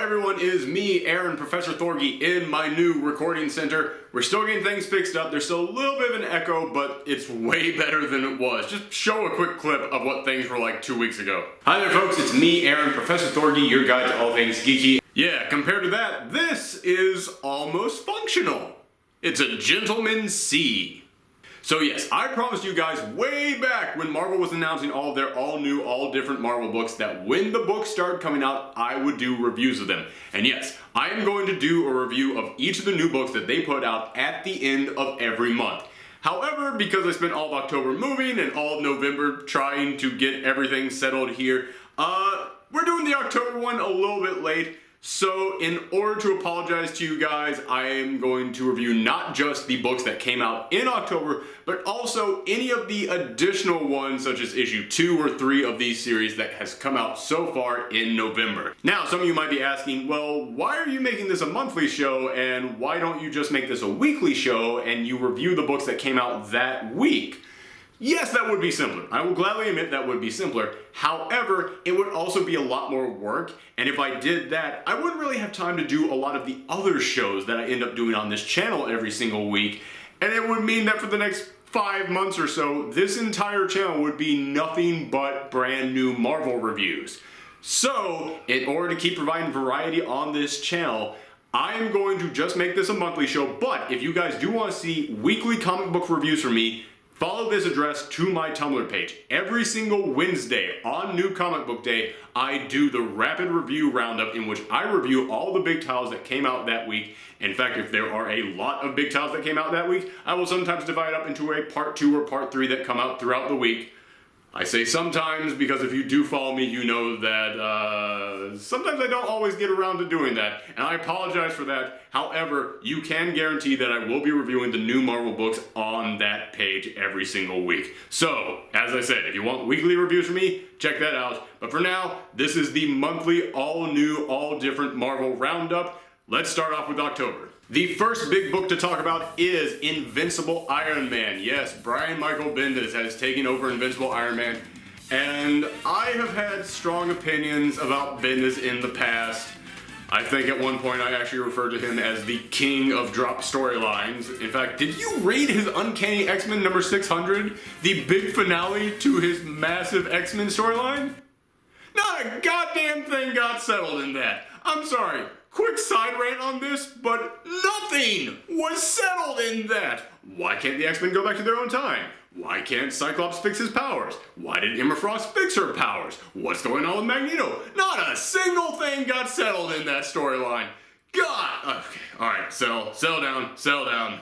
everyone, is me, Aaron, Professor Thorgy, in my new recording center. We're still getting things fixed up. There's still a little bit of an echo, but it's way better than it was. Just show a quick clip of what things were like 2 weeks ago. Hi there, folks. It's me, Aaron, Professor Thorgy, your guide to all things geeky. Yeah, compared to that, this is almost functional. It's a gentleman's C. So yes, I promised you guys way back when Marvel was announcing all of their all-new, all-different Marvel books that when the books started coming out, I would do reviews of them. And yes, I am going to do a review of each of the new books that they put out at the end of every month. However, because I spent all of October moving and all of November trying to get everything settled here, we're doing the October one a little bit late. So in order to apologize to you guys, I am going to review not just the books that came out in October, but also any of the additional ones such as issue 2 or 3 of these series that has come out so far in November. Now, some of you might be asking, well, why are you making this a monthly show and why don't you just make this a weekly show and you review the books that came out that week? Yes, that would be simpler. I will gladly admit that would be simpler. However, it would also be a lot more work, and if I did that, I wouldn't really have time to do a lot of the other shows that I end up doing on this channel every single week, and it would mean that for the next 5 months or so, this entire channel would be nothing but brand new Marvel reviews. So, in order to keep providing variety on this channel, I am going to just make this a monthly show, but if you guys do want to see weekly comic book reviews from me, follow this address to my Tumblr page. Every single Wednesday on New Comic Book Day, I do the rapid review roundup in which I review all the big titles that came out that week. In fact, if there are a lot of big titles that came out that week, I will sometimes divide up into a part 2 or part 3 that come out throughout the week. I say sometimes because if you do follow me, you know that sometimes I don't always get around to doing that, and I apologize for that. However, you can guarantee that I will be reviewing the new Marvel books on that page every single week. So, as I said, if you want weekly reviews from me, check that out. But for now, this is the monthly, all-new, all-different Marvel roundup. Let's start off with October. The first big book to talk about is Invincible Iron Man. Yes, Brian Michael Bendis has taken over Invincible Iron Man, and I have had strong opinions about Bendis in the past. I think at one point I actually referred to him as the king of drop storylines. In fact, did you read his Uncanny X-Men number 600? The big finale to his massive X-Men storyline? Not a goddamn thing got settled in that. I'm sorry. Quick side rant on this, but nothing was settled in that. Why can't the X-Men go back to their own time? Why can't Cyclops fix his powers? Why did Emma Frost fix her powers? What's going on with Magneto? Not a single thing got settled in that storyline. God! Okay, alright, settle down.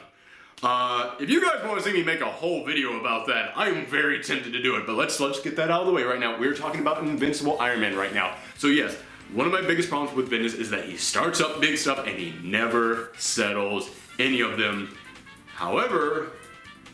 If you guys want to see me make a whole video about that, I am very tempted to do it, but let's get that out of the way right now. We're talking about Invincible Iron Man right now. So yes, one of my biggest problems with Bendis is that he starts up big stuff and he never settles any of them. However,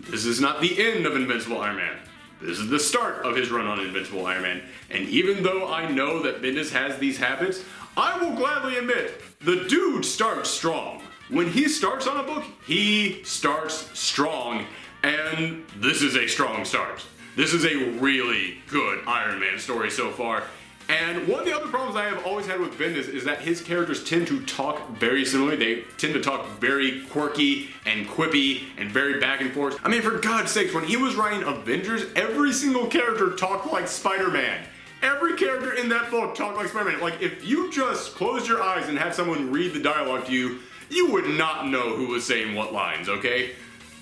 this is not the end of Invincible Iron Man. This is the start of his run on Invincible Iron Man. And even though I know that Bendis has these habits, I will gladly admit, the dude starts strong. When he starts on a book, he starts strong. And this is a strong start. This is a really good Iron Man story so far. And one of the other problems I have always had with Bendis is that his characters tend to talk very similarly. They tend to talk very quirky and quippy and very back and forth. I mean, for God's sakes, when he was writing Avengers, every single character talked like Spider-Man. Every character in that book talked like Spider-Man. Like, if you just closed your eyes and had someone read the dialogue to you, you would not know who was saying what lines, okay?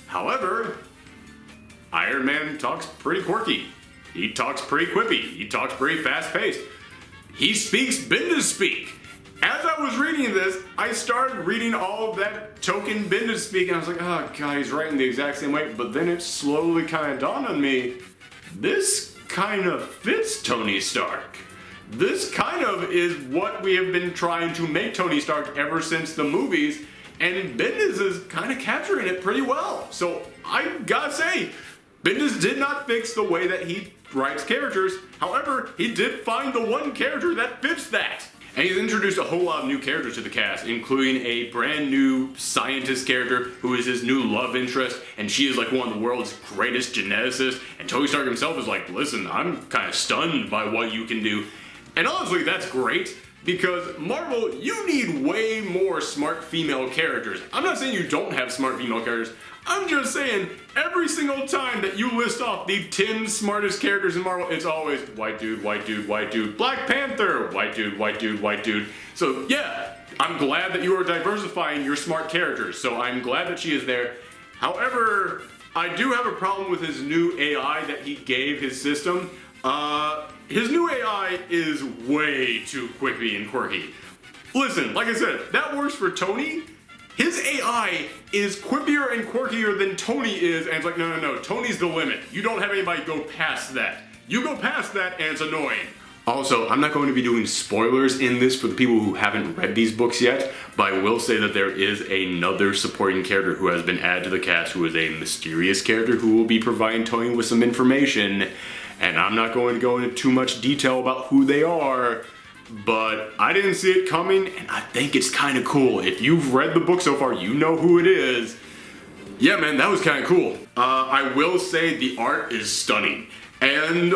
However, Iron Man talks pretty quirky. He talks pretty quippy. He talks pretty fast-paced. He speaks Bendis speak. As I was reading this, I started reading all of that token Bendis speak, and I was like, oh god, he's writing the exact same way. But then it slowly kind of dawned on me, this kind of fits Tony Stark. This kind of is what we have been trying to make Tony Stark ever since the movies, and Bendis is kind of capturing it pretty well. So I gotta say, Bendis did not fix the way that he writes characters. However, he did find the one character that fits that. And he's introduced a whole lot of new characters to the cast, including a brand new scientist character who is his new love interest, and she is like one of the world's greatest geneticists, and Tony Stark himself is like, listen, I'm kind of stunned by what you can do. And honestly, that's great. Because Marvel, you need way more smart female characters. I'm not saying you don't have smart female characters. I'm just saying every single time that you list off the 10 smartest characters in Marvel, it's always white dude, white dude, white dude, Black Panther, white dude, white dude, white dude. So yeah, I'm glad that you are diversifying your smart characters. So I'm glad that she is there. However, I do have a problem with his new AI that he gave his system. His new AI is way too quippy and quirky. Listen, like I said, that works for Tony. His AI is quippier and quirkier than Tony is, and it's like, no, Tony's the limit. You don't have anybody go past that. You go past that, and it's annoying. Also, I'm not going to be doing spoilers in this for the people who haven't read these books yet, but I will say that there is another supporting character who has been added to the cast who is a mysterious character who will be providing Tony with some information. And I'm not going to go into too much detail about who they are, but I didn't see it coming, and I think it's kind of cool. If you've read the book so far, you know who it is. Yeah, man, that was kind of cool. I will say the art is stunning, and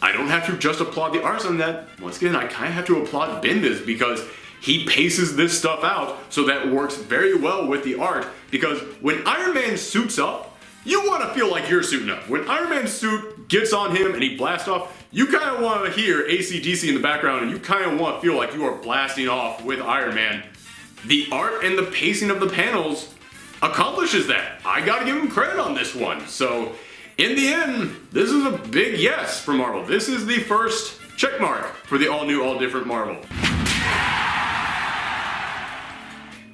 I don't have to just applaud the artists on that. Once again, I kind of have to applaud Bendis because he paces this stuff out so that works very well with the art, because when Iron Man suits up, you want to feel like you're suiting up. When Iron Man's suit gets on him and he blasts off, you kind of want to hear AC/DC in the background and you kind of want to feel like you are blasting off with Iron Man. The art and the pacing of the panels accomplishes that. I gotta give him credit on this one. So, in the end, this is a big yes for Marvel. This is the first check mark for the all-new, all-different Marvel.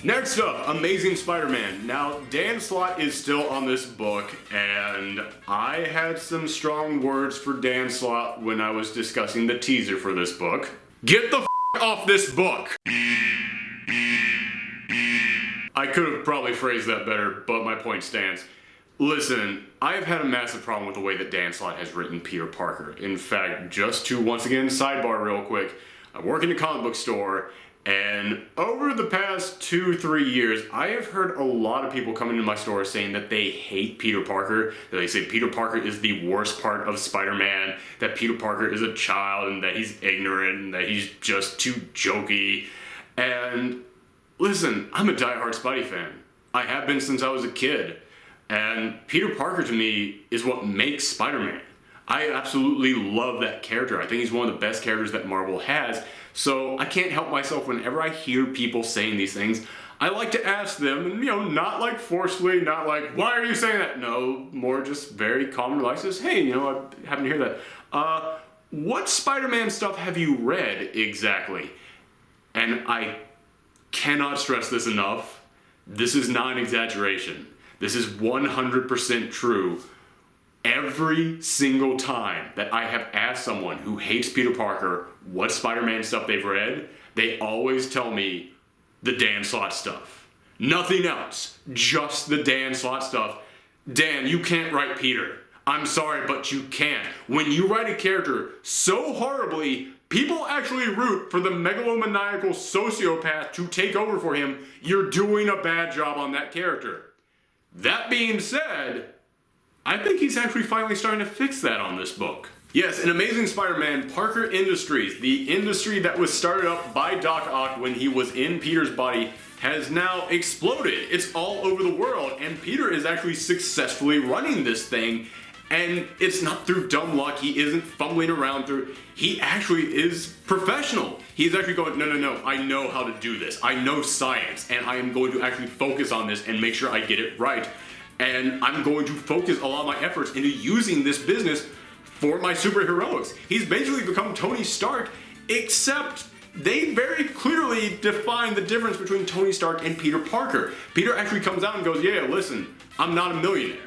Next up, Amazing Spider-Man. Now, Dan Slott is still on this book, and I had some strong words for Dan Slott when I was discussing the teaser for this book. Get the f*** off this book! I could have probably phrased that better, but my point stands. Listen, I have had a massive problem with the way that Dan Slott has written Peter Parker. In fact, just to, once again, sidebar real quick, I work in a comic book store, and over the past 2-3 years, I have heard a lot of people come into my store saying that they hate Peter Parker, that they say Peter Parker is the worst part of Spider-Man, that Peter Parker is a child, and that he's ignorant, and that he's just too jokey. And listen, I'm a diehard Spidey fan. I have been since I was a kid. And Peter Parker to me is what makes Spider-Man. I absolutely love that character. I think he's one of the best characters that Marvel has. So I can't help myself whenever I hear people saying these things. I like to ask them, and not like forcefully, not like, why are you saying that? No, more just very calm and relaxed. Hey, I happen to hear that. What Spider-Man stuff have you read exactly? And I cannot stress this enough. This is not an exaggeration. This is 100% true. Every single time that I have asked someone who hates Peter Parker what Spider-Man stuff they've read, they always tell me the Dan Slott stuff. Nothing else, just the Dan Slott stuff. Dan, you can't write Peter. I'm sorry, but you can't. When you write a character so horribly, people actually root for the megalomaniacal sociopath to take over for him. You're doing a bad job on that character. That being said, I think he's actually finally starting to fix that on this book. Yes, in Amazing Spider-Man, Parker Industries, the industry that was started up by Doc Ock when he was in Peter's body, has now exploded. It's all over the world, and Peter is actually successfully running this thing, and it's not through dumb luck. He isn't fumbling around through. He actually is professional. He's actually going, no, I know how to do this. I know science, and I am going to actually focus on this and make sure I get it right. And I'm going to focus a lot of my efforts into using this business for my superheroics. He's basically become Tony Stark, except they very clearly define the difference between Tony Stark and Peter Parker. Peter actually comes out and goes, yeah, listen, I'm not a millionaire.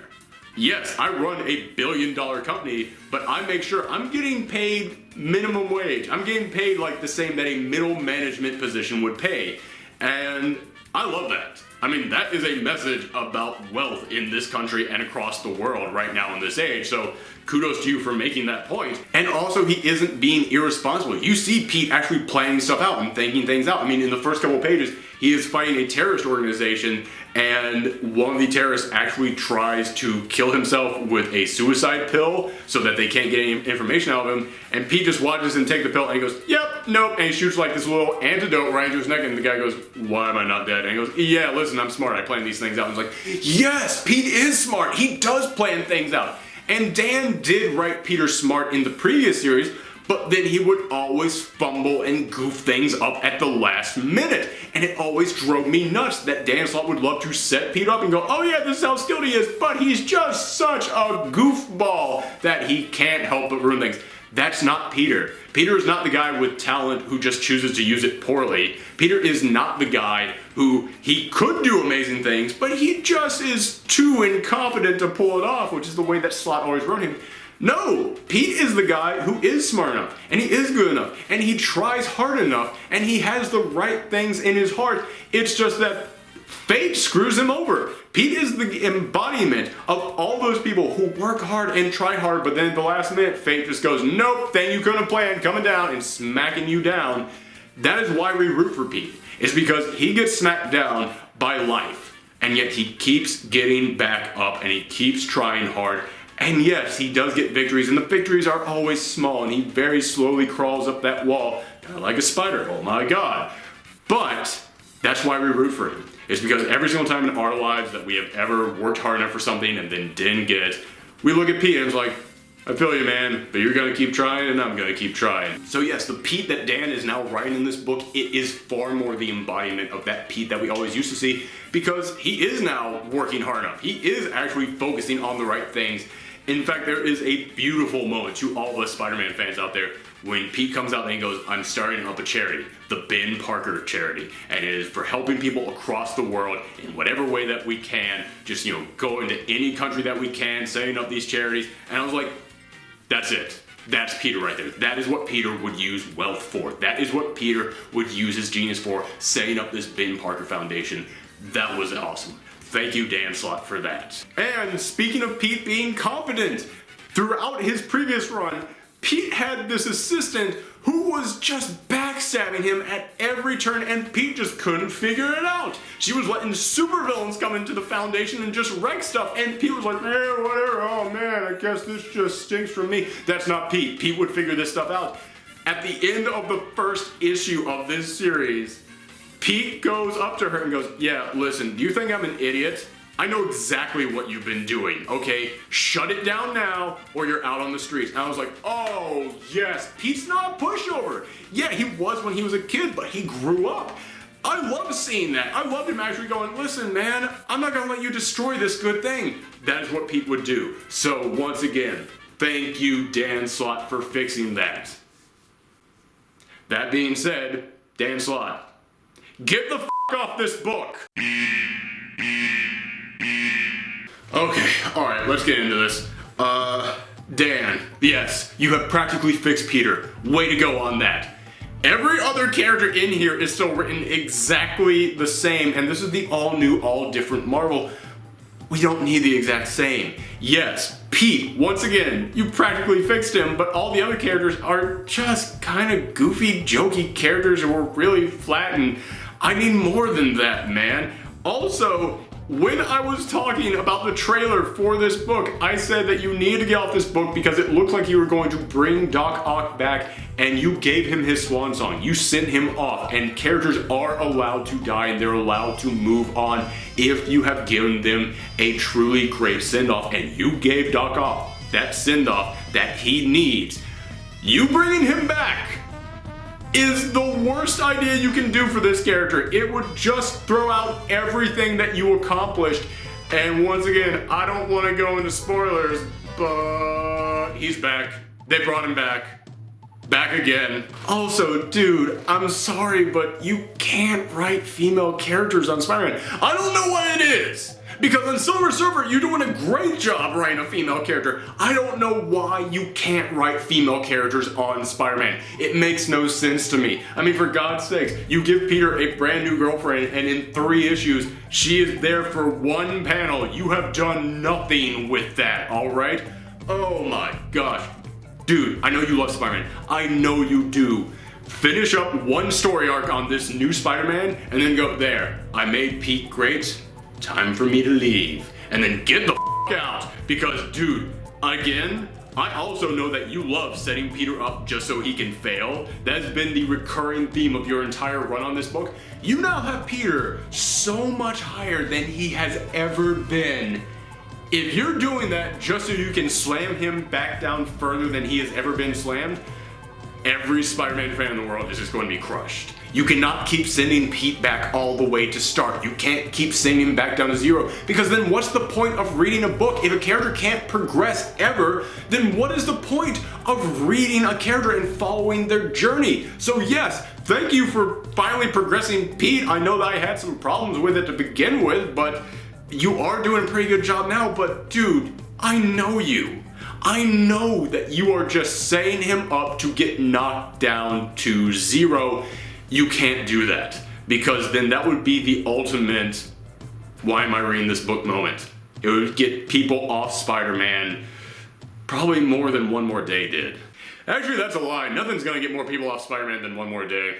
Yes, I run a billion-dollar company, but I make sure I'm getting paid minimum wage. I'm getting paid like the same that a middle management position would pay. And I love that. I mean, that is a message about wealth in this country and across the world right now in this age, so kudos to you for making that point. And also, he isn't being irresponsible. You see Pete actually planning stuff out and thinking things out. I mean, in the first couple pages, he is fighting a terrorist organization, and one of the terrorists actually tries to kill himself with a suicide pill so that they can't get any information out of him, and Pete just watches him take the pill, and he goes, yep, nope, and he shoots like this little antidote right into his neck, and the guy goes, why am I not dead? And he goes, yeah, listen, I'm smart, I plan these things out. And he's like, yes, Pete is smart, he does plan things out. And Dan did write Peter smart in the previous series, but then he would always fumble and goof things up at the last minute. And it always drove me nuts that Dan Slott would love to set Pete up and go, oh yeah, this is how skilled he is, but he's just such a goofball that he can't help but ruin things. That's not Peter. Peter is not the guy with talent who just chooses to use it poorly. Peter is not the guy who he could do amazing things, but he just is too incompetent to pull it off, which is the way that Slott always wrote him. No, Pete is the guy who is smart enough, and he is good enough, and he tries hard enough, and he has the right things in his heart. It's just that fate screws him over. Pete is the embodiment of all those people who work hard and try hard, but then at the last minute, fate just goes, nope, thing you couldn't have planned, coming down and smacking you down. That is why we root for Pete. It's because he gets smacked down by life, and yet he keeps getting back up, and he keeps trying hard. And yes, he does get victories, and the victories are always small, and he very slowly crawls up that wall, kind of like a spider, oh my god. But that's why we root for him. It's because every single time in our lives that we have ever worked hard enough for something and then didn't get it, we look at Pete and it's like, I feel you, man, but you're gonna keep trying and I'm gonna keep trying. So yes, the Pete that Dan is now writing in this book, it is far more the embodiment of that Pete that we always used to see, because he is now working hard enough. He is actually focusing on the right things. In fact, there is a beautiful moment to all the Spider-Man fans out there when Pete comes out and he goes, I'm starting up a charity, the Ben Parker charity, and it is for helping people across the world in whatever way that we can, just, go into any country that we can, setting up these charities. And I was like, that's it. That's Peter right there. That is what Peter would use wealth for. That is what Peter would use his genius for, setting up this Ben Parker Foundation. That was awesome. Thank you, Dan Slott, for that. And speaking of Pete being competent, throughout his previous run, Pete had this assistant who was just backstabbing him at every turn, and Pete just couldn't figure it out. She was letting supervillains come into the Foundation and just wreck stuff, and Pete was like, whatever, oh man, I guess this just stinks from me. That's not Pete. Pete would figure this stuff out. At the end of the first issue of this series, Pete goes up to her and goes, yeah, listen, do you think I'm an idiot? I know exactly what you've been doing, okay? Shut it down now or you're out on the streets. And I was like, oh, yes, Pete's not a pushover. Yeah, he was when he was a kid, but he grew up. I love seeing that. I love him actually going, listen, man, I'm not gonna let you destroy this good thing. That is what Pete would do. So once again, thank you, Dan Slott, for fixing that. That being said, Dan Slott, get the f*** off this book. Okay, alright, let's get into this. Dan, yes, you have practically fixed Peter. Way to go on that. Every other character in here is still written exactly the same, and this is the all-new, all-different Marvel. We don't need the exact same. Yes, Pete, once again, you practically fixed him, but all the other characters are just kind of goofy, jokey characters who are really flat, and I need more than that, man. Also, when I was talking about the trailer for this book, I said that you need to get off this book because it looked like you were going to bring Doc Ock back, and you gave him his swan song. You sent him off, and characters are allowed to die and they're allowed to move on if you have given them a truly great send-off, and you gave Doc Ock that send-off that he needs. You bringing him back is the worst idea you can do for this character. It would just throw out everything that you accomplished. And once again, I don't want to go into spoilers, but he's back. They brought him back. Back again. Also, dude, I'm sorry, but you can't write female characters on Spider-Man. I don't know what it is, Because on Silver Surfer, you're doing a great job writing a female character. I don't know why you can't write female characters on Spider-Man. It makes no sense to me. I mean, for God's sakes, you give Peter a brand new girlfriend, and in 3 issues, she is there for 1 panel. You have done nothing with that, alright? Oh my gosh. Dude, I know you love Spider-Man. I know you do. Finish up 1 story arc on this new Spider-Man, and then go, there, I made Pete great. Time for me to leave. And then get the f out. Because, dude, again, I also know that you love setting Peter up just so he can fail. That's been the recurring theme of your entire run on this book. You now have Peter so much higher than he has ever been. If you're doing that just so you can slam him back down further than he has ever been slammed, every Spider-Man fan in the world is just going to be crushed. You cannot keep sending Pete back all the way to start. You can't keep sending him back down to 0, because then what's the point of reading a book? If a character can't progress ever, then what is the point of reading a character and following their journey? So yes, thank you for finally progressing Pete. I know that I had some problems with it to begin with, but you are doing a pretty good job now. But dude, I know you. I know that you are just setting him up to get knocked down to 0. You can't do that, because then that would be the ultimate why am I reading this book moment. It would get people off Spider-Man probably more than One More Day did. Actually, that's a lie. Nothing's gonna get more people off Spider-Man than One More Day.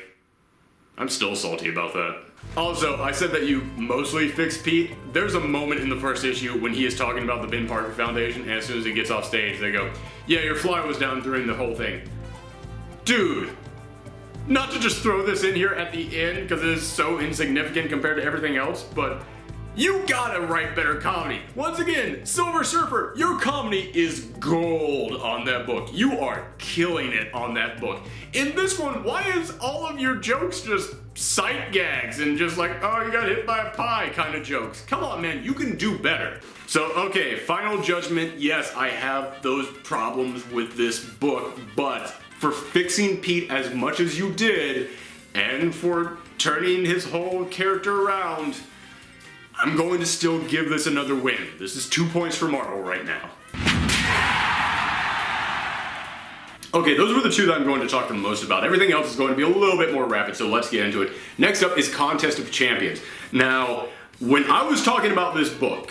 I'm still salty about that. Also, I said that you mostly fixed Pete. There's a moment in the first issue when he is talking about the Ben Parker Foundation, and as soon as he gets off stage, they go, yeah, your fly was down during the whole thing. Dude, not to just throw this in here at the end because it is so insignificant compared to everything else, but you gotta write better comedy. Once again, Silver Surfer, your comedy is gold on that book. You are killing it on that book. In this one, why is all of your jokes just sight gags and just like, oh, you got hit by a pie kind of jokes? Come on, man, you can do better. So, okay, final judgment. Yes, I have those problems with this book, but for fixing Pete as much as you did, and for turning his whole character around, I'm going to still give this another win. This is 2 points for Marvel right now. Okay, those were the 2 that I'm going to talk the most about. Everything else is going to be a little bit more rapid, so let's get into it. Next up is Contest of Champions. Now, when I was talking about this book,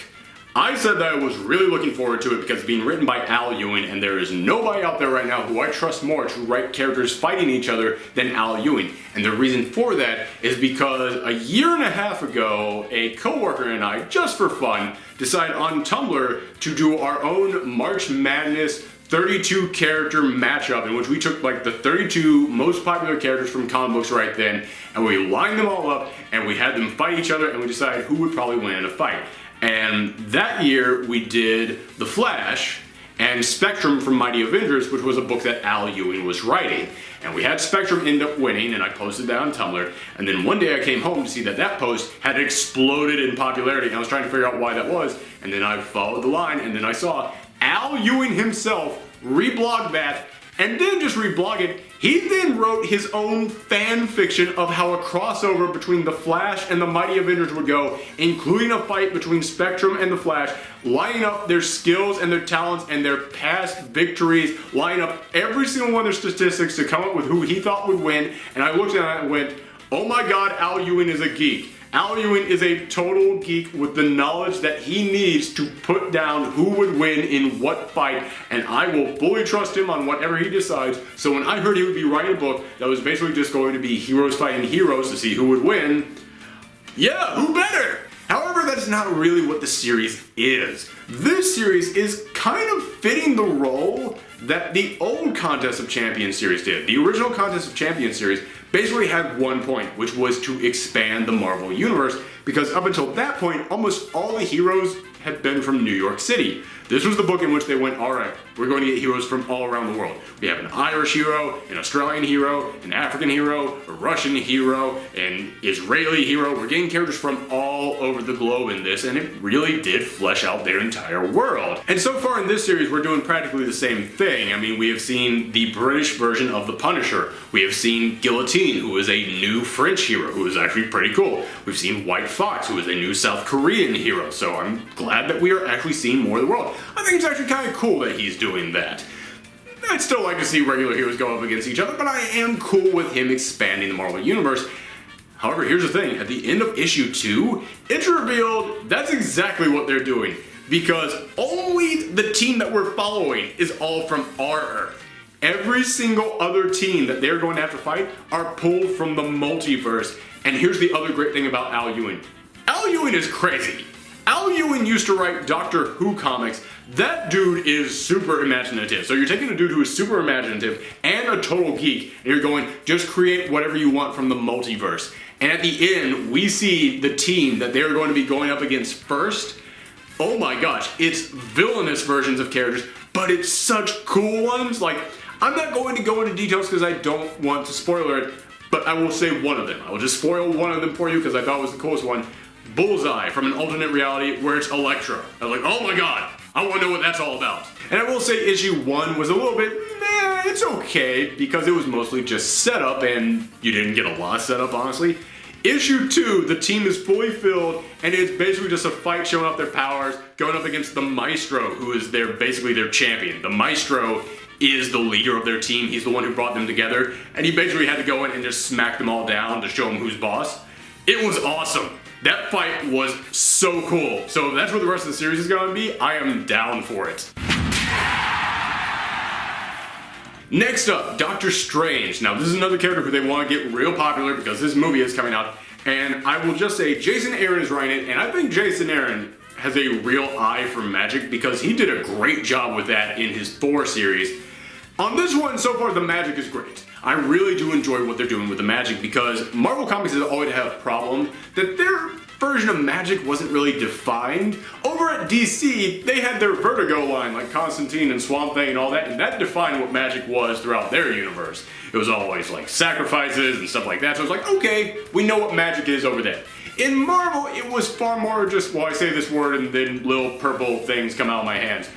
I said that I was really looking forward to it because it's being written by Al Ewing, and there is nobody out there right now who I trust more to write characters fighting each other than Al Ewing. And the reason for that is because a year and a half ago, a coworker and I, just for fun, decided on Tumblr to do our own March Madness 32 character matchup, in which we took like the 32 most popular characters from comic books right then, and we lined them all up, and we had them fight each other, and we decided who would probably win in a fight. And that year we did The Flash and Spectrum from Mighty Avengers, which was a book that Al Ewing was writing. And we had Spectrum end up winning, and I posted that on Tumblr. And then one day I came home to see that that post had exploded in popularity, and I was trying to figure out why that was. And then I followed the line, and then I saw Al Ewing himself reblog that, and then just reblog it. He then wrote his own fan fiction of how a crossover between The Flash and the Mighty Avengers would go, including a fight between Spectrum and The Flash, lining up their skills and their talents and their past victories, lining up every single one of their statistics to come up with who he thought would win. And I looked at it and went, oh my god, Al Ewing is a geek. Al Ewing is a total geek with the knowledge that he needs to put down who would win in what fight, and I will fully trust him on whatever he decides. So when I heard he would be writing a book that was basically just going to be heroes fighting heroes to see who would win, yeah, who better? However, that's not really what the series is. This series is kind of fitting the role that the old Contest of Champions series did. The original Contest of Champions series basically had one point, which was to expand the Marvel Universe, because up until that point, almost all the heroes had been from New York City. This was the book in which they went, alright, we're going to get heroes from all around the world. We have an Irish hero, an Australian hero, an African hero, a Russian hero, an Israeli hero. We're getting characters from all all over the globe in this, and it really did flesh out their entire world. And so far in this series, we're doing practically the same thing. I mean, we have seen the British version of the Punisher. We have seen Guillotine, who is a new French hero, who is actually pretty cool. We've seen White Fox, who is a new South Korean hero, so I'm glad that we are actually seeing more of the world. I think it's actually kind of cool that he's doing that. I'd still like to see regular heroes go up against each other, but I am cool with him expanding the Marvel Universe. However, here's the thing, at the end of issue 2, it's revealed that's exactly what they're doing, because only the team that we're following is all from our Earth. Every single other team that they're going to have to fight are pulled from the multiverse, and here's the other great thing about Al Ewing. Al Ewing is crazy. Al Ewing used to write Doctor Who comics. That dude is super imaginative. So you're taking a dude who is super imaginative and a total geek, and you're going, just create whatever you want from the multiverse. And at the end, we see the team that they're going to be going up against first. Oh my gosh, it's villainous versions of characters, but it's such cool ones. Like, I'm not going to go into details because I don't want to spoiler it, but I will say one of them. I will just spoil one of them for you because I thought it was the coolest one. Bullseye from an alternate reality where it's Elektra. I was like, oh my god, I want to know what that's all about. And I will say issue 1 was a little bit, it's okay, because it was mostly just setup and you didn't get a lot of setup, honestly. Issue 2, the team is fully filled and it's basically just a fight showing off their powers, going up against the Maestro, who is basically their champion. The Maestro is the leader of their team. He's the one who brought them together, and he basically had to go in and just smack them all down to show them who's boss. It was awesome. That fight was so cool. So if that's what the rest of the series is going to be, I am down for it. Next up, Doctor Strange. Now this is another character who they want to get real popular because this movie is coming out. And I will just say, Jason Aaron is writing it, and I think Jason Aaron has a real eye for magic because he did a great job with that in his Thor series. On this one, so far, the magic is great. I really do enjoy what they're doing with the magic because Marvel Comics has always had a problem that their version of magic wasn't really defined. Over at DC, they had their Vertigo line, like Constantine and Swamp Thing and all that, and that defined what magic was throughout their universe. It was always like sacrifices and stuff like that, so it's like, okay, we know what magic is over there. In Marvel, it was far more just, well, I say this word and then little purple things come out of my hands.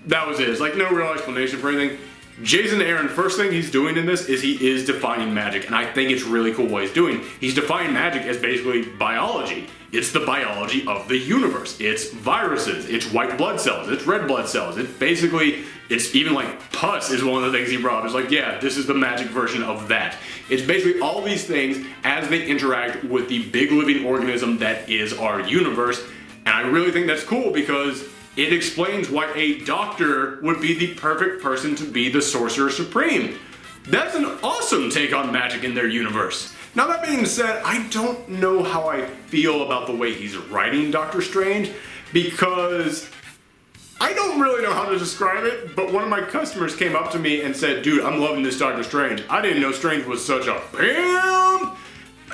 That was it. It's like no real explanation for anything. Jason Aaron, first thing he's doing in this is he is defining magic, and I think it's really cool what he's doing. He's defining magic as basically biology. It's the biology of the universe. It's viruses, it's white blood cells, it's red blood cells. It's even like pus is one of the things he brought up. It's like, yeah, this is the magic version of that. It's basically all these things as they interact with the big living organism that is our universe, and I really think that's cool because it explains why a doctor would be the perfect person to be the Sorcerer Supreme. That's an awesome take on magic in their universe. Now that being said, I don't know how I feel about the way he's writing Doctor Strange because I don't really know how to describe it, but one of my customers came up to me and said, dude, I'm loving this Doctor Strange. I didn't know Strange was such a pimp.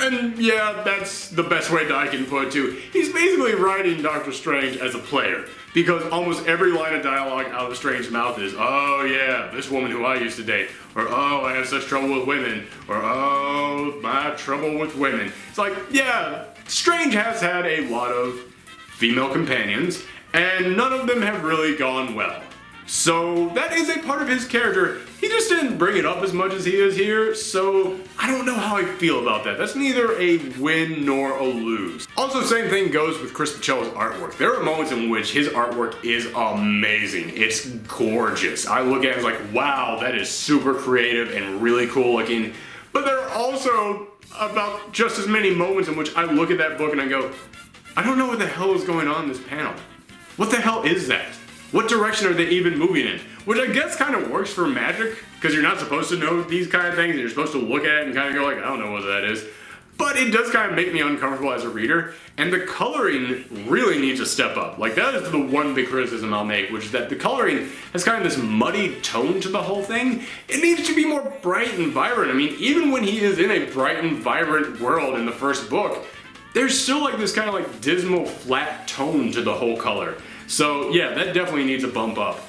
And yeah, that's the best way that I can put it too. He's basically writing Doctor Strange as a player. Because almost every line of dialogue out of Strange's mouth is, oh yeah, this woman who I used to date, or oh, I have such trouble with women, or oh, my trouble with women. It's like, yeah, Strange has had a lot of female companions, and none of them have really gone well. So that is a part of his character. He just didn't bring it up as much as he is here, so I don't know how I feel about that. That's neither a win nor a lose. Also, same thing goes with Chris Pacello's artwork. There are moments in which his artwork is amazing. It's gorgeous. I look at it and it's like, wow, that is super creative and really cool looking. But there are also about just as many moments in which I look at that book and I go, I don't know what the hell is going on in this panel. What the hell is that? What direction are they even moving in? Which I guess kind of works for magic, because you're not supposed to know these kind of things, and you're supposed to look at it and kind of go like, I don't know what that is. But it does kind of make me uncomfortable as a reader, and the coloring really needs to step up. Like, that is the one big criticism I'll make, which is that the coloring has kind of this muddy tone to the whole thing. It needs to be more bright and vibrant. I mean, even when he is in a bright and vibrant world in the first book, there's still like this kind of like dismal flat tone to the whole color. So yeah, that definitely needs a bump up.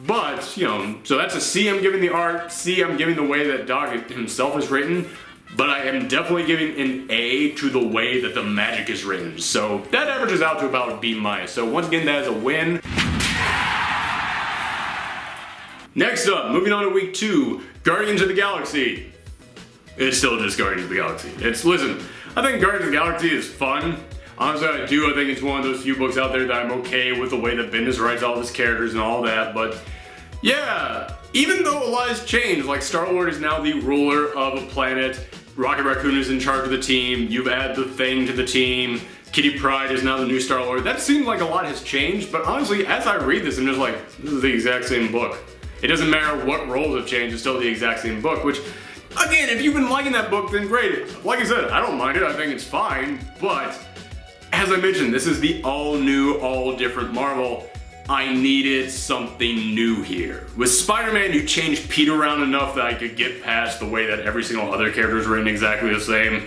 But, you know, so that's a C I'm giving the art, C I'm giving the way that Doc himself is written. but I am definitely giving an A to the way that the magic is written. So that averages out to about a B-. So once again, that is a win. Next up, moving on to week 2, Guardians of the Galaxy. It's still just Guardians of the Galaxy. Listen, I think Guardians of the Galaxy is fun. Honestly, I think it's one of those few books out there that I'm okay with the way that Bendis writes all his characters and all that, but yeah, even though a lot has changed, like Star-Lord is now the ruler of a planet, Rocket Raccoon is in charge of the team, you've added the Thing to the team, Kitty Pryde is now the new Star-Lord. That seems like a lot has changed, but honestly, as I read this, I'm just like, this is the exact same book. It doesn't matter what roles have changed, it's still the exact same book, which, again, if you've been liking that book, then great. Like I said, I don't mind it, I think it's fine, but as I mentioned, this is the all new, all different Marvel. I needed something new here. With Spider-Man, you changed Pete around enough that I could get past the way that every single other character is written exactly the same.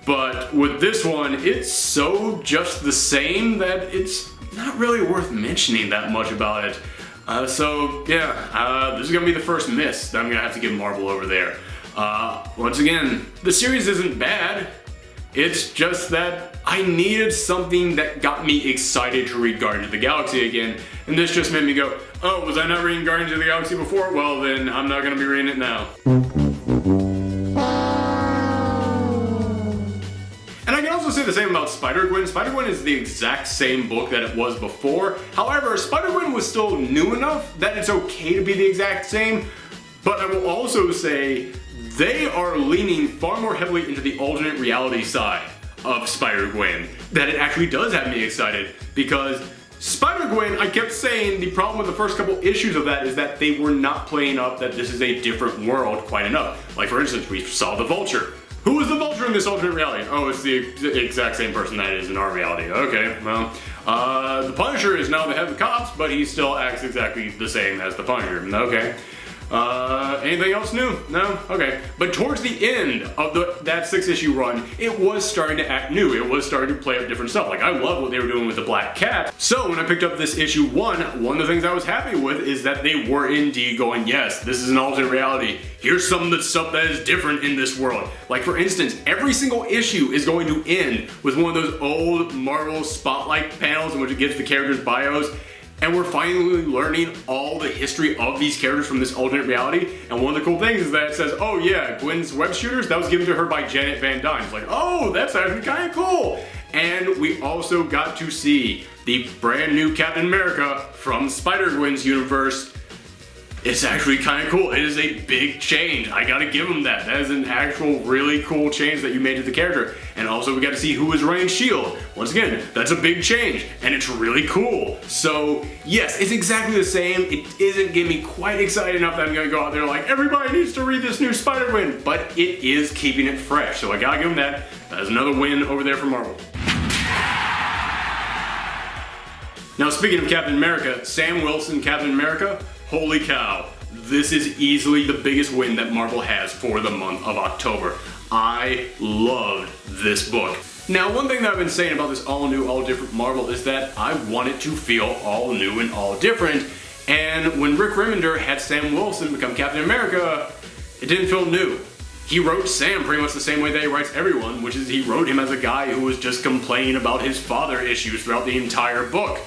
But with this one, it's so just the same that it's not really worth mentioning that much about it. So yeah, this is gonna be the first miss that I'm gonna have to give Marvel over there. Once again, the series isn't bad. It's just that I needed something that got me excited to read Guardians of the Galaxy again, and this just made me go, oh, was I not reading Guardians of the Galaxy before? Well then, I'm not gonna be reading it now. And I can also say the same about Spider-Gwen. Spider-Gwen is the exact same book that it was before. However, Spider-Gwen was still new enough that it's okay to be the exact same, but I will also say they are leaning far more heavily into the alternate reality side of Spider-Gwen, that it actually does have me excited, because Spider-Gwen, I kept saying the problem with the first couple issues of that is that they were not playing up that this is a different world quite enough. Like for instance, we saw the Vulture. Who is the Vulture in this alternate reality? Oh, it's the exact same person that is in our reality. Okay, well, the Punisher is now the head of the cops, but he still acts exactly the same as the Punisher. Okay. Anything else new? No? Okay. But towards the end of that 6-issue run, it was starting to act new. It was starting to play up different stuff. Like, I love what they were doing with the Black Cat. So when I picked up this issue 1, one of the things I was happy with is that they were indeed going, yes, this is an alternate reality. Here's some of the stuff that is different in this world. Like, for instance, every single issue is going to end with one of those old Marvel Spotlight panels in which it gives the characters' bios. And we're finally learning all the history of these characters from this alternate reality. And one of the cool things is that it says, oh yeah, Gwen's web shooters, that was given to her by Janet Van Dyne. It's like, oh, that's actually kind of cool. And we also got to see the brand new Captain America from Spider-Gwen's universe. It's actually kind of cool. It is a big change. I gotta give them that. That is an actual really cool change that you made to the character. And also we got to see who is running S.H.I.E.L.D. Once again, that's a big change and it's really cool. So yes, it's exactly the same. It isn't getting me quite excited enough that I'm gonna go out there like, everybody needs to read this new Spider-Gwen, but it is keeping it fresh. So I gotta give them that. That is another win over there for Marvel. Now speaking of Captain America, Sam Wilson, Captain America, holy cow, this is easily the biggest win that Marvel has for the month of October. I loved this book. Now, one thing that I've been saying about this all new, all different Marvel is that I want it to feel all new and all different. And when Rick Remender had Sam Wilson become Captain America, it didn't feel new. He wrote Sam pretty much the same way that he writes everyone, which is he wrote him as a guy who was just complaining about his father issues throughout the entire book.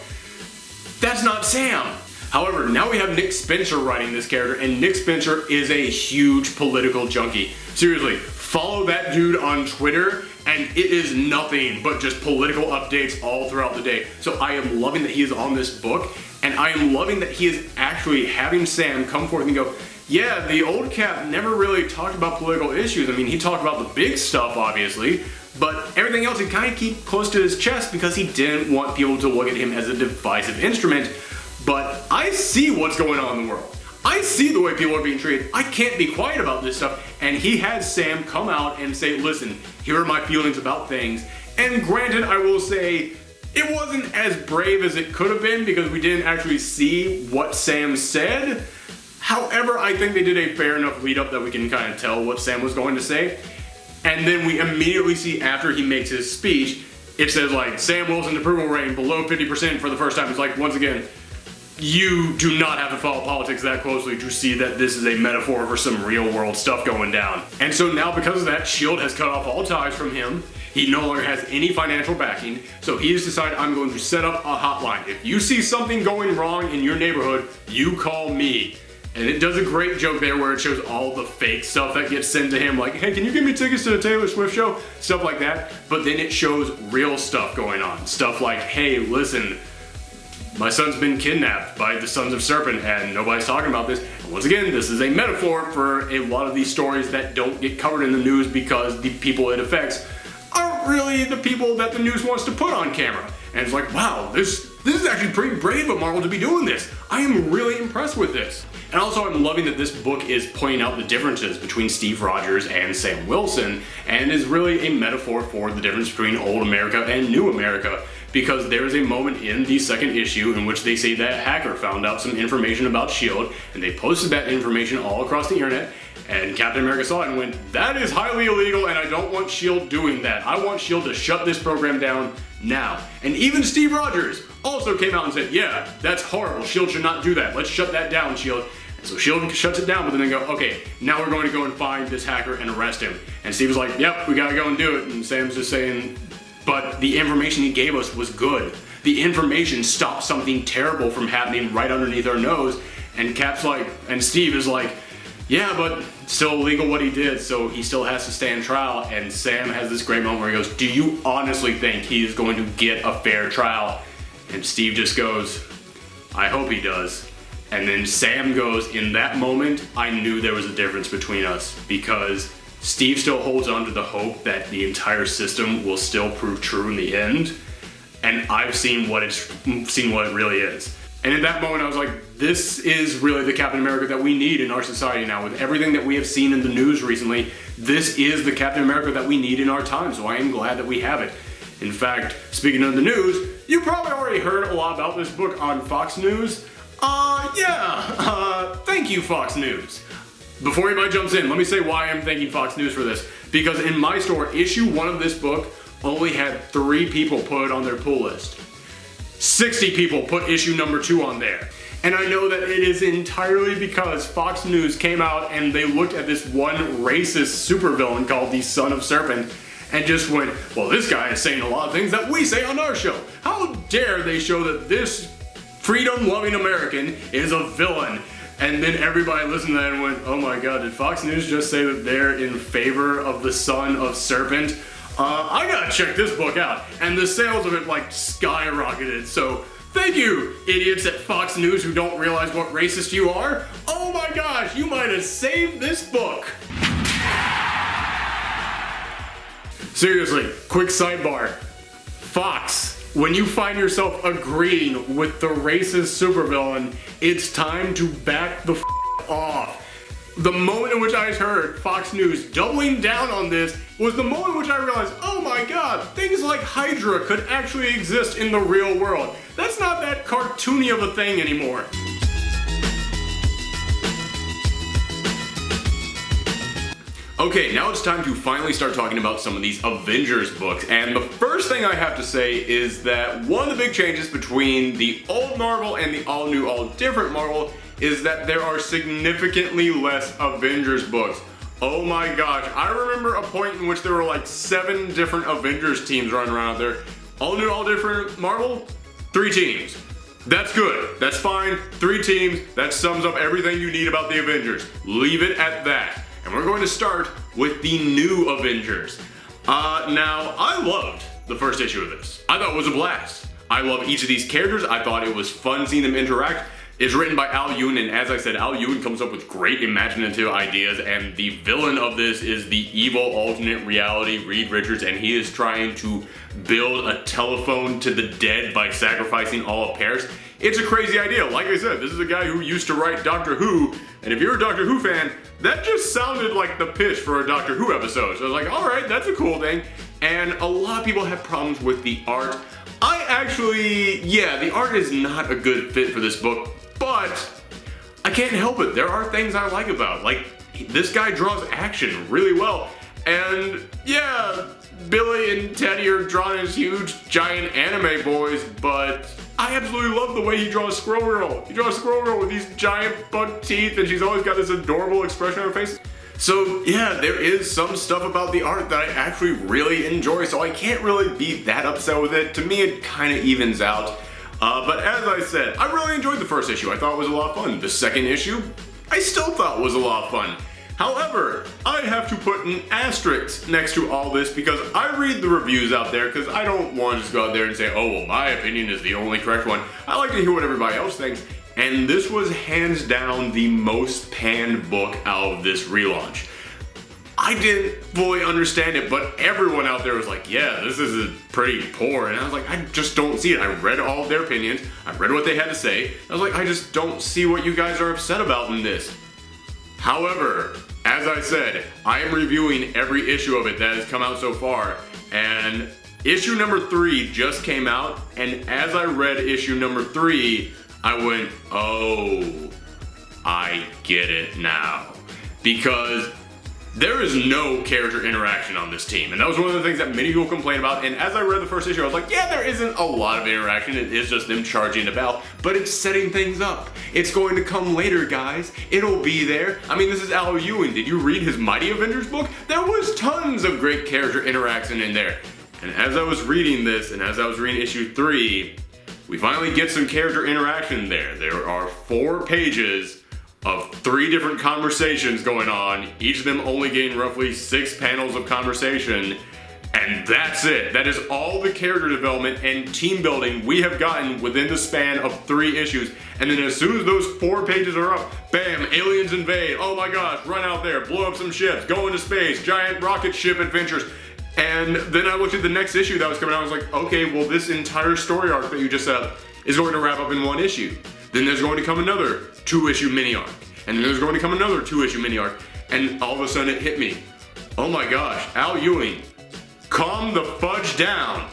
That's not Sam. However, now we have Nick Spencer writing this character, and Nick Spencer is a huge political junkie. Seriously, follow that dude on Twitter, and it is nothing but just political updates all throughout the day. So I am loving that he is on this book, and I am loving that he is actually having Sam come forth and go, yeah, the old Cap never really talked about political issues. I mean, he talked about the big stuff, obviously, but everything else he kind of keep close to his chest because he didn't want people to look at him as a divisive instrument. But I see what's going on in the world. I see the way people are being treated. I can't be quiet about this stuff. And he has Sam come out and say, listen, here are my feelings about things. And granted, I will say, it wasn't as brave as it could have been because we didn't actually see what Sam said. However, I think they did a fair enough lead up that we can kind of tell what Sam was going to say. And then we immediately see after he makes his speech, it says like, Sam Wilson's approval rating below 50% for the first time. It's like, once again, you do not have to follow politics that closely to see that this is a metaphor for some real world stuff going down. And so now, because of that, S.H.I.E.L.D. has cut off all ties from him. He no longer has any financial backing, so he has decided, I'm going to set up a hotline. If you see something going wrong in your neighborhood, you call me. And it does a great joke there where it shows all the fake stuff that gets sent to him, like, hey, can you give me tickets to the Taylor Swift show? Stuff like that. But then it shows real stuff going on. Stuff like, hey, listen, my son's been kidnapped by the Sons of Serpent and nobody's talking about this. And once again, this is a metaphor for a lot of these stories that don't get covered in the news because the people it affects aren't really the people that the news wants to put on camera. And it's like, wow, this is actually pretty brave of Marvel to be doing this. I am really impressed with this. And also, I'm loving that this book is pointing out the differences between Steve Rogers and Sam Wilson, and is really a metaphor for the difference between old America and new America, because there's a moment in the second issue in which they say that a hacker found out some information about S.H.I.E.L.D., and they posted that information all across the internet, and Captain America saw it and went, that is highly illegal and I don't want S.H.I.E.L.D. doing that. I want S.H.I.E.L.D. to shut this program down now. And even Steve Rogers also came out and said, yeah, that's horrible. S.H.I.E.L.D. should not do that. Let's shut that down, S.H.I.E.L.D. And so S.H.I.E.L.D. shuts it down, but then they go, okay, now we're going to go and find this hacker and arrest him. And Steve was like, yep, we gotta go and do it. And Sam's just saying, but the information he gave us was good. The information stopped something terrible from happening right underneath our nose. And Cap's like, and Steve is like, yeah, but it's still illegal what he did, so he still has to stand trial. And Sam has this great moment where he goes, do you honestly think he is going to get a fair trial? And Steve just goes, I hope he does. And then Sam goes, in that moment, I knew there was a difference between us, because Steve still holds on to the hope that the entire system will still prove true in the end. And I've seen what it really is. And in that moment, I was like, this is really the Captain America that we need in our society now. With everything that we have seen in the news recently, this is the Captain America that we need in our time, so I am glad that we have it. In fact, speaking of the news, you probably already heard a lot about this book on Fox News. Thank you, Fox News. Before anybody jumps in, let me say why I'm thanking Fox News for this. Because in my store, issue 1 of this book only had 3 people put it on their pull list. 60 people put issue number 2 on there. And I know that it is entirely because Fox News came out and they looked at this one racist supervillain called the Son of Serpent and just went, well, this guy is saying a lot of things that we say on our show. How dare they show that this freedom-loving American is a villain? And then everybody listened to that and went, oh my god, did Fox News just say that they're in favor of the Son of Serpent? I gotta check this book out. And the sales of it like skyrocketed. So thank you, idiots at Fox News who don't realize what racist you are. Oh my gosh, you might have saved this book. Seriously, quick sidebar. Fox, when you find yourself agreeing with the racist supervillain, it's time to back the f off. The moment in which I heard Fox News doubling down on this was the moment in which I realized, oh my god, things like Hydra could actually exist in the real world. That's not that cartoony of a thing anymore. Okay, now it's time to finally start talking about some of these Avengers books, and the first thing I have to say is that one of the big changes between the old Marvel and the all-new, all-different Marvel is that there are significantly less Avengers books. Oh my gosh, I remember a point in which there were like 7 different Avengers teams running around out there. All-new, all-different Marvel, 3 teams. That's good, that's fine, 3 teams, that sums up everything you need about the Avengers. Leave it at that. And we're going to start with the new Avengers. Now, I loved the first issue of this. I thought it was a blast. I love each of these characters. I thought it was fun seeing them interact. It's written by Al Ewing, and as I said, Al Ewing comes up with great imaginative ideas, and the villain of this is the evil alternate reality Reed Richards, and he is trying to build a telephone to the dead by sacrificing all of Paris. It's a crazy idea. Like I said, this is a guy who used to write Doctor Who, and if you're a Doctor Who fan, that just sounded like the pitch for a Doctor Who episode. So I was like, alright, that's a cool thing. And a lot of people have problems with the art. The art is not a good fit for this book, but I can't help it. There are things I like about it. Like, this guy draws action really well. And yeah, Billy and Teddy are drawn as huge, giant anime boys, but I absolutely love the way he draws Squirrel Girl. He draws Squirrel Girl with these giant buck teeth, and she's always got this adorable expression on her face. So yeah, there is some stuff about the art that I actually really enjoy, so I can't really be that upset with it. To me, it kind of evens out. But as I said, I really enjoyed the first issue. I thought it was a lot of fun. The second issue, I still thought was a lot of fun. However, I have to put an asterisk next to all this because I read the reviews out there because I don't want to just go out there and say, oh, well, my opinion is the only correct one. I like to hear what everybody else thinks. And this was hands down the most panned book out of this relaunch. I didn't fully understand it, but everyone out there was like, yeah, this is pretty poor. And I was like, I just don't see it. I read all of their opinions. I read what they had to say. I was like, I just don't see what you guys are upset about in this. However, as I said, I am reviewing every issue of it that has come out so far, and issue number 3 just came out, and as I read issue number 3, I went, oh, I get it now. Because there is no character interaction on this team, and that was one of the things that many people complain about, and as I read the first issue, I was like, yeah, there isn't a lot of interaction, it is just them charging the bell, but it's setting things up. It's going to come later, guys. It'll be there. I mean, this is Al Ewing. Did you read his Mighty Avengers book? There was tons of great character interaction in there. And as I was reading this, and as I was reading issue 3, we finally get some character interaction there. There are 4 pages of 3 different conversations going on, each of them only getting roughly 6 panels of conversation, and that's it. That is all the character development and team building we have gotten within the span of 3 issues. And then as soon as those 4 pages are up, bam, aliens invade, oh my gosh, run out there, blow up some ships, go into space, giant rocket ship adventures. And then I looked at the next issue that was coming out, I was like, okay, well this entire story arc that you just set up is going to wrap up in 1 issue. Then there's going to come another 2-issue mini arc. And then there's going to come another 2-issue mini arc. And all of a sudden it hit me. Oh my gosh, Al Ewing, calm the fudge down.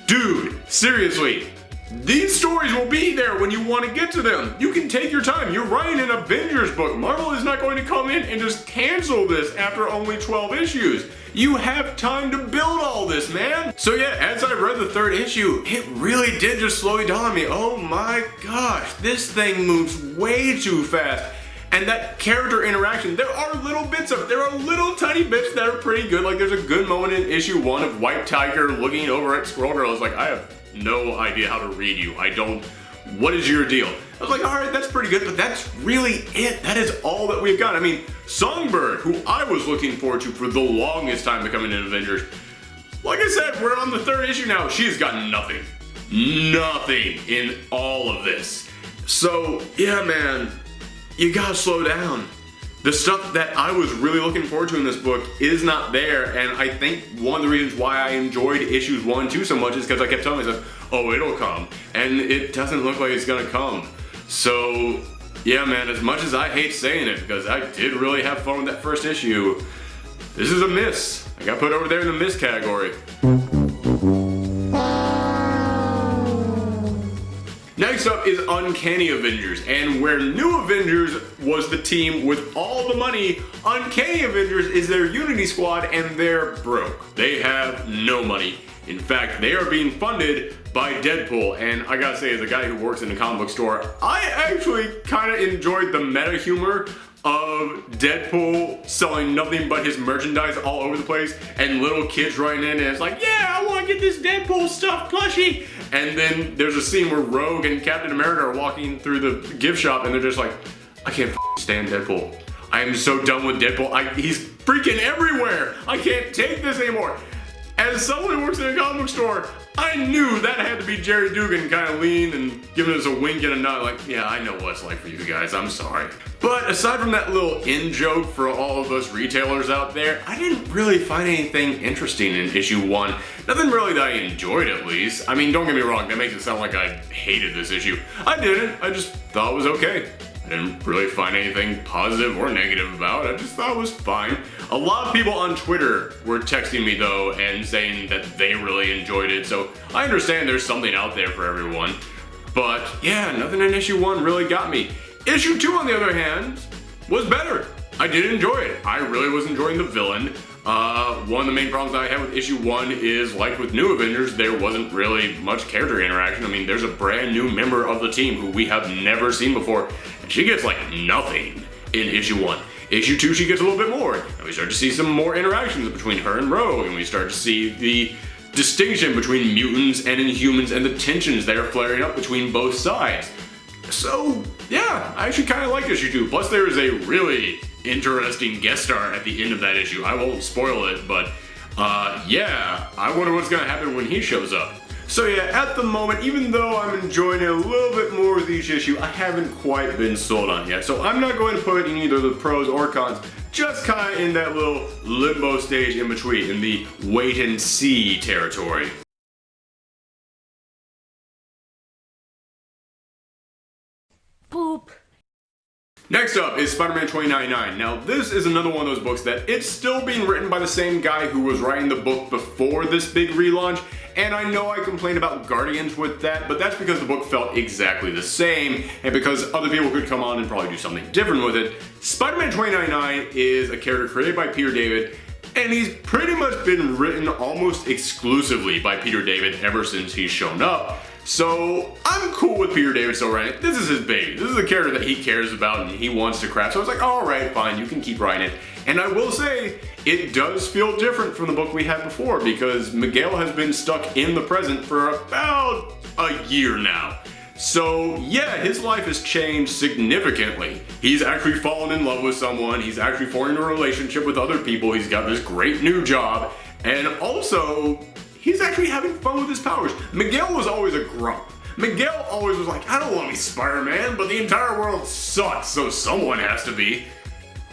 Dude, seriously, these stories will be there when you want to get to them. You can take your time. You're writing an Avengers book. Marvel is not going to come in and just cancel this after only 12 issues. You have time to build all this, man. So yeah, as I read the 3rd issue, it really did just slow down on me. Oh my gosh, this thing moves way too fast. And that character interaction, there are little bits of it. There are little tiny bits that are pretty good. Like there's a good moment in issue 1 of White Tiger looking over at Squirrel Girl. It's like, I have no idea how to read you. What is your deal? I was like, all right, that's pretty good, but that's really it. That is all that we've got. I mean, Songbird, who I was looking forward to for the longest time becoming an Avengers. Like I said, we're on the 3rd issue now. She's got nothing. Nothing in all of this. So, yeah, man, you gotta slow down. The stuff that I was really looking forward to in this book is not there, and I think one of the reasons why I enjoyed issues 1 and 2 so much is because I kept telling myself, oh, it'll come, and it doesn't look like it's gonna come. So, yeah, man, as much as I hate saying it, because I did really have fun with that first issue, this is a miss. I got put over there in the miss category. Next up is Uncanny Avengers, and where New Avengers was the team with all the money, Uncanny Avengers is their Unity squad and they're broke. They have no money. In fact, they are being funded by Deadpool, and I gotta say, as a guy who works in a comic book store, I actually kind of enjoyed the meta humor of Deadpool selling nothing but his merchandise all over the place, and little kids running in and it's like, yeah, I want to get this Deadpool stuffed plushie. And then there's a scene where Rogue and Captain America are walking through the gift shop and they're just like, I can't stand Deadpool. I am so done with Deadpool. He's freaking everywhere. I can't take this anymore. As someone who works in a comic book store, I knew that had to be Jerry Dugan kind of lean and giving us a wink and a nod like, yeah, I know what it's like for you guys, I'm sorry. But aside from that little in-joke for all of us retailers out there, I didn't really find anything interesting in issue 1. Nothing really that I enjoyed, at least. I mean, don't get me wrong, that makes it sound like I hated this issue. I didn't, I just thought it was okay. I didn't really find anything positive or negative about it. I just thought it was fine. A lot of people on Twitter were texting me though and saying that they really enjoyed it, so I understand there's something out there for everyone. But yeah, nothing in issue 1 really got me. Issue 2, on the other hand, was better. I did enjoy it. I really was enjoying the villain. One of the main problems that I had with issue 1 is, like with New Avengers, there wasn't really much character interaction. I mean, there's a brand new member of the team who we have never seen before, and she gets like nothing in issue 1. Issue 2, she gets a little bit more, and we start to see some more interactions between her and Rogue, and we start to see the distinction between mutants and Inhumans and the tensions that are flaring up between both sides. So, yeah, I actually kind of like issue 2. Plus, there is a really interesting guest star at the end of that issue. I won't spoil it, but yeah, I wonder what's going to happen when he shows up. So yeah, at the moment, even though I'm enjoying it a little bit more with each issue, I haven't quite been sold on it yet. So I'm not going to put in either the pros or cons, just kind of in that little limbo stage in between, in the wait and see territory. Poop. Next up is Spider-Man 2099. Now this is another one of those books that it's still being written by the same guy who was writing the book before this big relaunch, and I know I complained about Guardians with that, but that's because the book felt exactly the same, and because other people could come on and probably do something different with it. Spider-Man 2099 is a character created by Peter David, and he's pretty much been written almost exclusively by Peter David ever since he's shown up. So I'm cool with Peter David still writing it. This is his baby. This is a character that he cares about and he wants to craft. So I was like, alright, fine, you can keep writing it. And I will say, it does feel different from the book we had before because Miguel has been stuck in the present for about a year now. So yeah, his life has changed significantly. He's actually fallen in love with someone, he's actually forming a relationship with other people, he's got this great new job, and also, he's actually having fun with his powers. Miguel was always a grump. Miguel always was like, I don't want to be Spider-Man, but the entire world sucks, so someone has to be.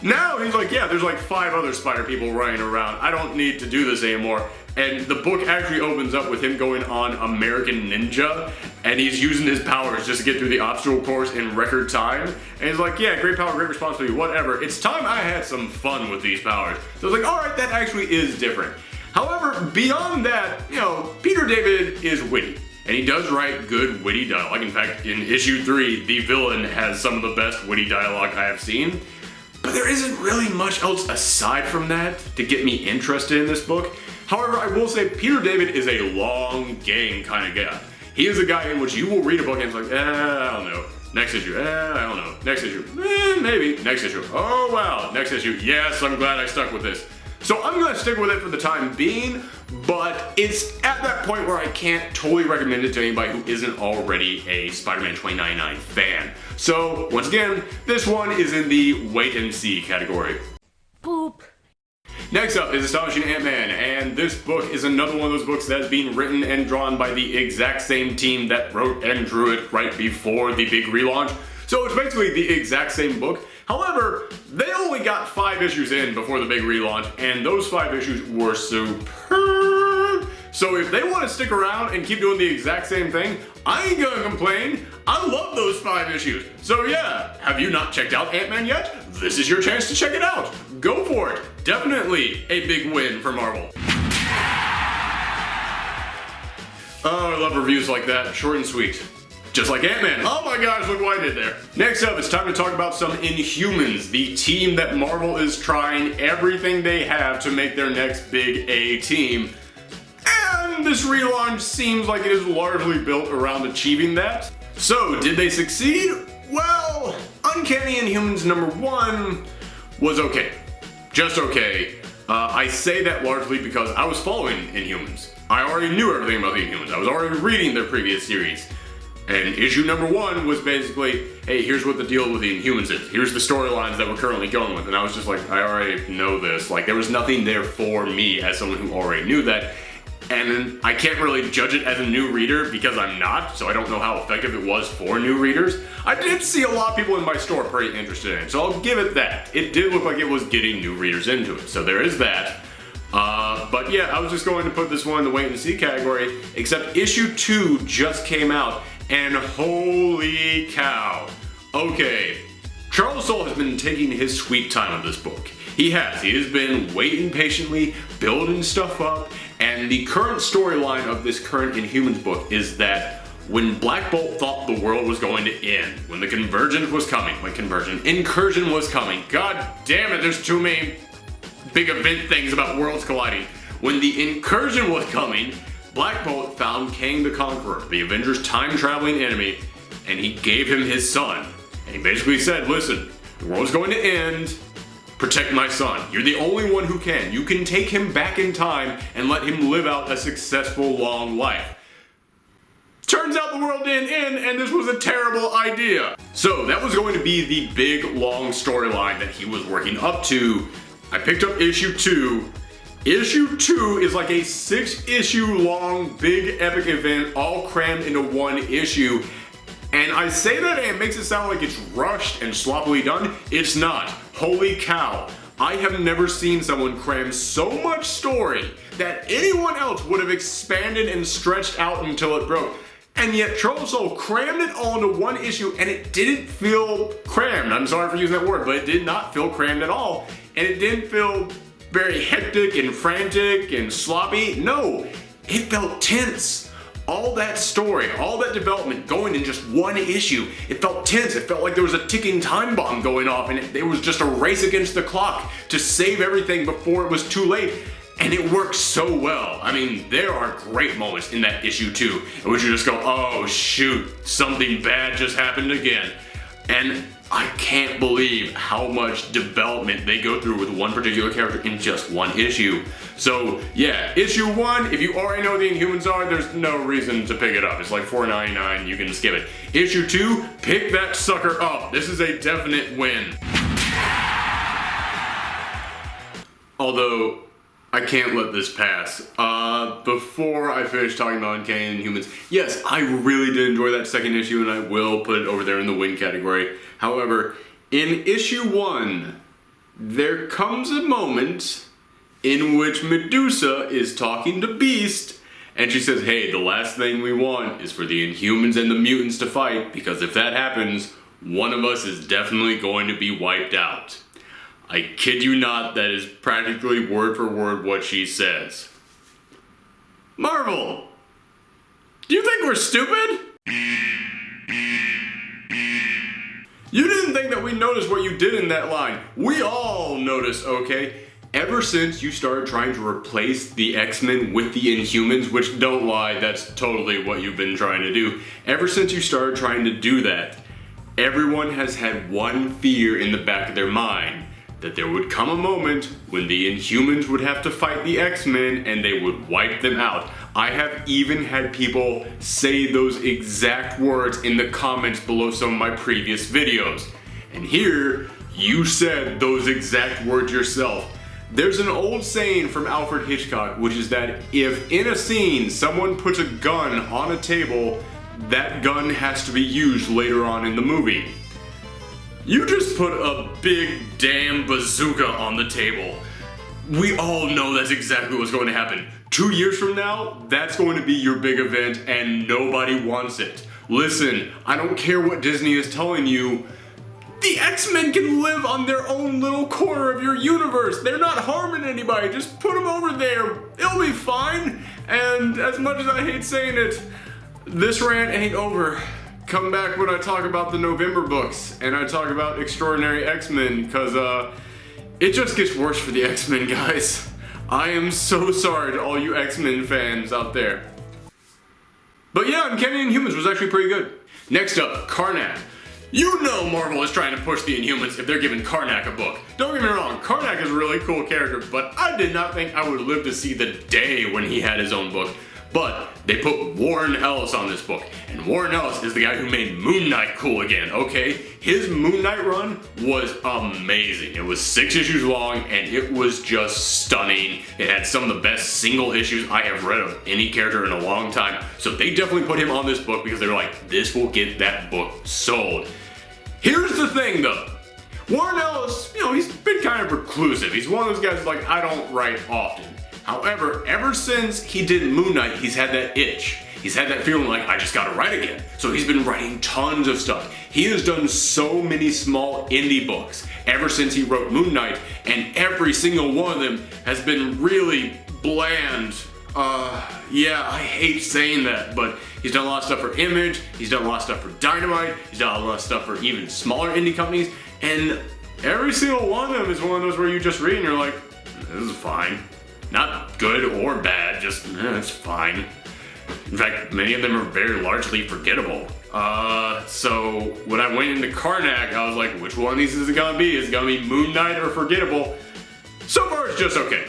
Now he's like, yeah, there's like 5 other Spider people running around. I don't need to do this anymore. And the book actually opens up with him going on American Ninja, and he's using his powers just to get through the obstacle course in record time. And he's like, yeah, great power, great responsibility, whatever. It's time I had some fun with these powers. So I was like, alright, that actually is different. However, beyond that, you know, Peter David is witty, and he does write good witty dialogue. In fact, in issue 3, the villain has some of the best witty dialogue I have seen. But there isn't really much else aside from that to get me interested in this book. However, I will say Peter David is a long game kind of guy. He is a guy in which you will read a book and it's like, I don't know. Next issue, I don't know. Next issue, maybe. Next issue, oh wow. Next issue, yes, I'm glad I stuck with this. So I'm gonna stick with it for the time being, but it's at that point where I can't totally recommend it to anybody who isn't already a Spider-Man 2099 fan. So once again, this one is in the wait and see category. Poop. Next up is Astonishing Ant-Man, and this book is another one of those books that's being written and drawn by the exact same team that wrote and drew it right before the big relaunch. So it's basically the exact same book. However, they only got 5 issues in before the big relaunch, and those 5 issues were superb. So if they want to stick around and keep doing the exact same thing, I ain't gonna complain. I love those 5 issues. So yeah, have you not checked out Ant-Man yet? This is your chance to check it out. Go for it. Definitely a big win for Marvel. Oh, I love reviews like that, short and sweet. Just like Ant-Man. Oh my gosh, look what I did there. Next up, it's time to talk about some Inhumans, the team that Marvel is trying everything they have to make their next big A team. And this relaunch seems like it is largely built around achieving that. So, did they succeed? Well, Uncanny Inhumans #1 was okay. Just okay. I say that largely because I was following Inhumans. I already knew everything about the Inhumans. I was already reading their previous series. And issue #1 was basically, hey, here's what the deal with the Inhumans is. Here's the storylines that we're currently going with. And I was just like, I already know this. Like, there was nothing there for me as someone who already knew that. And I can't really judge it as a new reader because I'm not, so I don't know how effective it was for new readers. I did see a lot of people in my store pretty interested in it, so I'll give it that. It did look like it was getting new readers into it, so there is that. But yeah, I was just going to put this one in the wait and see category, except issue 2 just came out, and holy cow. Okay, Charles Soule has been taking his sweet time on this book. He has been waiting patiently, building stuff up, and the current storyline of this current Inhumans book is that when Black Bolt thought the world was going to end, when the incursion was coming, god damn it, there's too many big event things about worlds colliding. When the incursion was coming, Black Bolt found Kang the Conqueror, the Avengers' time-traveling enemy, and he gave him his son. And he basically said, listen, the world's going to end, protect my son. You're the only one who can. You can take him back in time and let him live out a successful, long life. Turns out the world didn't end, and this was a terrible idea. So that was going to be the big, long storyline that he was working up to. I picked up issue 2. Issue 2 is like a 6-issue long, big, epic event all crammed into one issue. And I say that and it makes it sound like it's rushed and sloppily done. It's not. Holy cow. I have never seen someone cram so much story that anyone else would have expanded and stretched out until it broke. And yet Trouble Soul crammed it all into one issue and it didn't feel crammed. I'm sorry for using that word, but it did not feel crammed at all. And it didn't feel very hectic and frantic and sloppy. No, it felt tense. All that story, all that development going in just one issue, it felt tense. It felt like there was a ticking time bomb going off and it was just a race against the clock to save everything before it was too late. And it works so well. I mean, there are great moments in that issue 2 in which you just go, oh shoot, something bad just happened again. And I can't believe how much development they go through with one particular character in just one issue. So yeah, issue 1, if you already know what the Inhumans are, there's no reason to pick it up. It's like $4.99, you can skip it. Issue 2, pick that sucker up. This is a definite win. Although, I can't let this pass. Before I finish talking about Uncanny Inhumans, yes, I really did enjoy that second issue and I will put it over there in the win category. However, in issue 1, there comes a moment in which Medusa is talking to Beast and she says, hey, the last thing we want is for the Inhumans and the mutants to fight, because if that happens, one of us is definitely going to be wiped out. I kid you not, that is practically word for word what she says. Marvel, do you think we're stupid? You didn't think that we noticed what you did in that line. We all noticed, okay? Ever since you started trying to replace the X-Men with the Inhumans, which don't lie, that's totally what you've been trying to do. Ever since you started trying to do that, everyone has had one fear in the back of their mind. That there would come a moment when the Inhumans would have to fight the X-Men and they would wipe them out. I have even had people say those exact words in the comments below some of my previous videos. And here, you said those exact words yourself. There's an old saying from Alfred Hitchcock, which is that if in a scene someone puts a gun on a table, that gun has to be used later on in the movie. You just put a big damn bazooka on the table. We all know that's exactly what's going to happen. 2 years from now, that's going to be your big event and nobody wants it. Listen, I don't care what Disney is telling you. The X-Men can live on their own little corner of your universe. They're not harming anybody. Just put them over there. It'll be fine. And as much as I hate saying it, this rant ain't over. Come back when I talk about the November books and I talk about Extraordinary X-Men, because it just gets worse for the X-Men, guys. I am so sorry to all you X-Men fans out there. But yeah, Uncanny Inhumans was actually pretty good. Next up, Karnak. You know Marvel is trying to push the Inhumans if they're giving Karnak a book. Don't get me wrong, Karnak is a really cool character, but I did not think I would live to see the day when he had his own book. But they put Warren Ellis on this book, and Warren Ellis is the guy who made Moon Knight cool again, okay? His Moon Knight run was amazing. It was 6 issues long, and it was just stunning. It had some of the best single issues I have read of any character in a long time. So they definitely put him on this book because they're like, this will get that book sold. Here's the thing though. Warren Ellis, you know, he's been kind of reclusive. He's one of those guys like, I don't write often. However, ever since he did Moon Knight, he's had that itch. He's had that feeling like, I just gotta write again. So he's been writing tons of stuff. He has done so many small indie books ever since he wrote Moon Knight, and every single one of them has been really bland. Yeah, I hate saying that, but he's done a lot of stuff for Image, he's done a lot of stuff for Dynamite, he's done a lot of stuff for even smaller indie companies, and every single one of them is one of those where you just read and you're like, this is fine. Not good or bad, just, it's fine. In fact, many of them are very largely forgettable. So when I went into Karnak, I was like, which one of these is it gonna be? Is it gonna be Moon Knight or Forgettable? So far, it's just okay.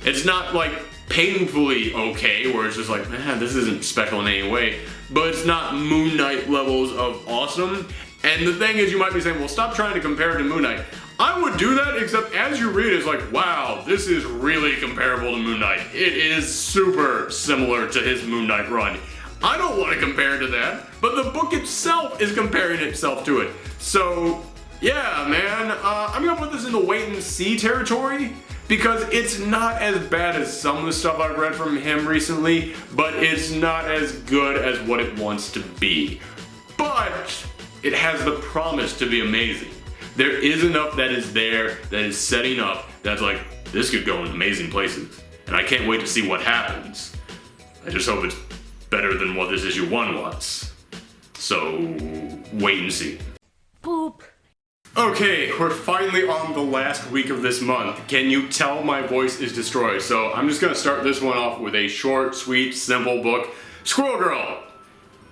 It's not like painfully okay, where it's just like, man, this isn't special in any way, but it's not Moon Knight levels of awesome. And the thing is, you might be saying, well, stop trying to compare it to Moon Knight. I would do that, except as you read, it's like, wow, this is really comparable to Moon Knight. It is super similar to his Moon Knight run. I don't want to compare it to that, but the book itself is comparing itself to it. So, yeah, man, I'm gonna put this in the wait and see territory, because it's not as bad as some of the stuff I've read from him recently, but it's not as good as what it wants to be. But it has the promise to be amazing. There is enough that is there, that is setting up, that's like, this could go in amazing places. And I can't wait to see what happens. I just hope it's better than what this issue 1 was. So, wait and see. Poop. Okay, we're finally on the last week of this month. Can you tell my voice is destroyed? So I'm just gonna start this one off with a short, sweet, simple book. Squirrel Girl.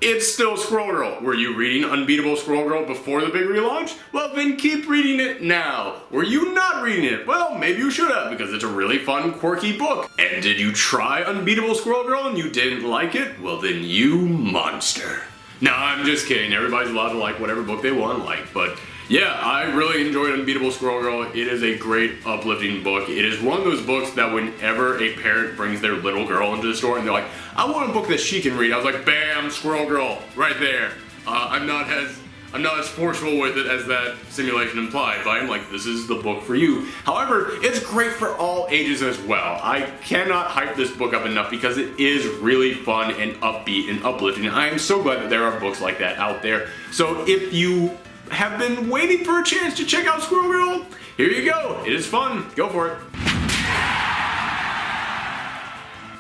It's still Squirrel Girl. Were you reading Unbeatable Squirrel Girl before the big relaunch? Well, then keep reading it now. Were you not reading it? Well, maybe you should have, because it's a really fun, quirky book. And did you try Unbeatable Squirrel Girl and you didn't like it? Well, then you monster. No, I'm just kidding. Everybody's allowed to like whatever book they want to like, but yeah, I really enjoyed Unbeatable Squirrel Girl. It is a great, uplifting book. It is one of those books that whenever a parent brings their little girl into the store and they're like, I want a book that she can read, I was like, bam, Squirrel Girl, right there. I'm not as forceful with it as that simulation implied, but I'm like, this is the book for you. However, it's great for all ages as well. I cannot hype this book up enough because it is really fun and upbeat and uplifting. I am so glad that there are books like that out there. So if you have been waiting for a chance to check out Squirrel Girl, here you go. It is fun. Go for it.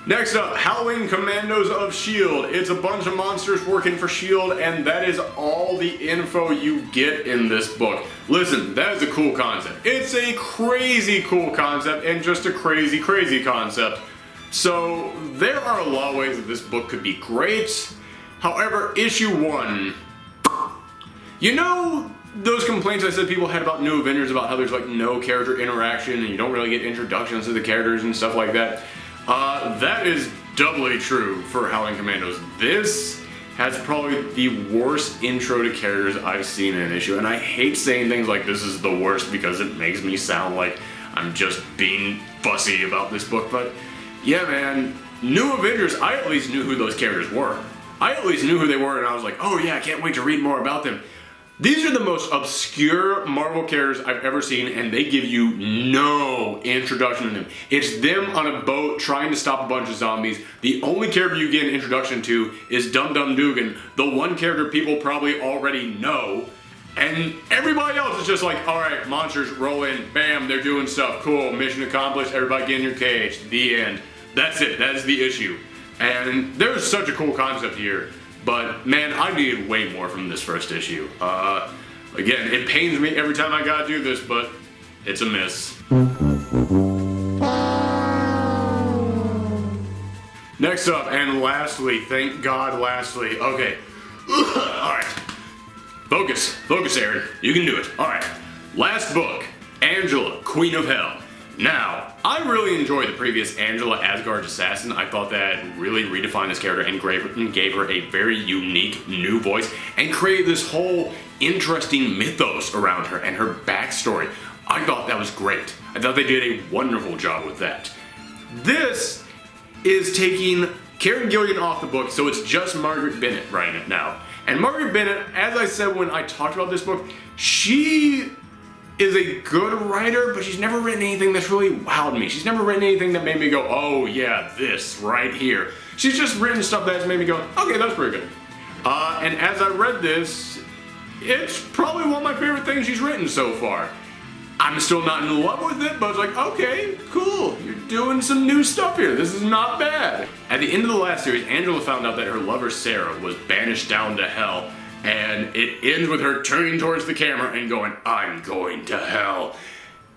Next up, Howling, Commandos of S.H.I.E.L.D. It's a bunch of monsters working for S.H.I.E.L.D., and that is all the info you get in this book. Listen, that is a cool concept. It's a crazy cool concept, and just a crazy, crazy concept. So, there are a lot of ways that this book could be great. However, issue 1... You know those complaints I said people had about New Avengers, about how there's like no character interaction and you don't really get introductions to the characters and stuff like that? That is doubly true for Howling Commandos. This has probably the worst intro to characters I've seen in an issue, and I hate saying things like this is the worst because it makes me sound like I'm just being fussy about this book, but yeah, man, New Avengers, I at least knew who those characters were. I at least knew who they were, and I was like, oh yeah, I can't wait to read more about them. These are the most obscure Marvel characters I've ever seen, and they give you no introduction to them. It's them on a boat trying to stop a bunch of zombies. The only character you get an introduction to is Dum Dum Dugan, the one character people probably already know. And everybody else is just like, alright, monsters roll in, bam, they're doing stuff, cool, mission accomplished, everybody get in your cage, the end. That's it, that is the issue. And there's such a cool concept here. But man, I needed way more from this first issue. Again, it pains me every time I gotta do this, but it's a miss. Next up, and lastly, thank God lastly, okay. Alright. Focus Aaron, you can do it. Alright, last book, Angela, Queen of Hel. Now, I really enjoyed the previous Angela Asgard's Assassin. I thought that really redefined this character and gave her a very unique new voice and created this whole interesting mythos around her and her backstory. I thought that was great. I thought they did a wonderful job with that. This is taking Karen Gillian off the book, so it's just Margaret Bennett writing it now. And Margaret Bennett, as I said when I talked about this book, she is a good writer, but she's never written anything that's really wowed me. She's never written anything that made me go, oh yeah, this right here. She's just written stuff that's made me go, okay, that's pretty good. And as I read this, it's probably one of my favorite things she's written so far. I'm still not in love with it, but it's like, okay, cool, you're doing some new stuff here. This is not bad. At the end of the last series, Angela found out that her lover Sarah was banished down to hell. And it ends with her turning towards the camera and going, I'm going to hell.